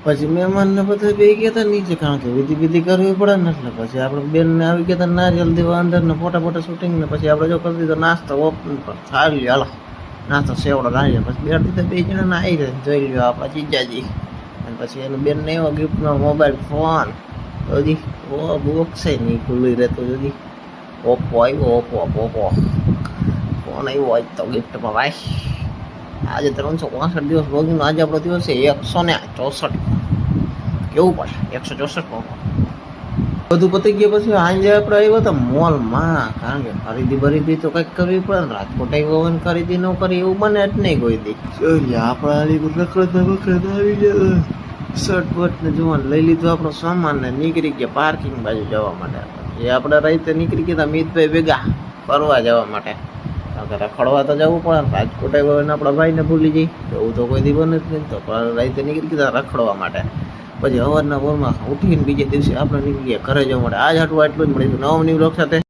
પછી મહેમાનને બધા બે ગયા હતા નીચે, કારણ કે વિધિ વિધિ કરવી પડે ને, એટલે પછી આપણે બેનને આવી ગયા હતા નારિયેલ દેવા અંદર ને ફોટા ફોટા શૂટિંગ ને પછી આપણે જો કરી દીધો નાસ્તો ઓપન પર સારી લ્યો હાલો નાસ્તો સેવડો નારિયેલ પછી બે દીધા બે જણા આવી ગયા જોઈ લ્યો આપણા જીજાજી. અને પછી એને બેનને એવો ગિફ્ટનો મોબાઈલ ફોન હજી બોક્સ નહીં ખુલ્લું રહેતું હજી. ઓપ્પો આવ્યો ઓપ્પો ફોન આવ્યો આજ તો ગિફ્ટમાં ભાઈ. આજે 365 દિવસ રોજનો આજે આપણો દિવસ છે 164. કેવું પડે 164 બધું પતી ગયા. પછી આજે આપણે આવ્યા હતા મોલમાં, કારણ કે ખરીદી તો કંઈક કરવી પડે ને. રાજકોટ આવ્યો હોય ને ખરીદી ન કરી એવું બને જ નહીં કોઈ દી. આપણે રખડતા આવી ગયા શર્ટ બટ ને જોવાનું લઈ લીધું આપણો સામાન ને નીકળી ગયા પાર્કિંગ બાજુ જવા માટે. એ આપણે રાતે નીકળી ગયા હતા મિતભાઈ ભેગા ફરવા જવા માટે. રખડવા તો જવું પડે ને. રાજકોટ આવ્યો ને આપણા ભાઈને ભૂલી જઈ એવું તો કોઈ દી બને જ નહીં. તો રાતે નીકળી ગયા રખડવા માટે. પછી સવારના પોરમાં ઉઠીને બીજે દિવસે આપણે નીકળી ગયા ઘરે જવા માટે. આજ આટલું જ મળીશું નવા ન્યૂ બ્લોગ સાથે.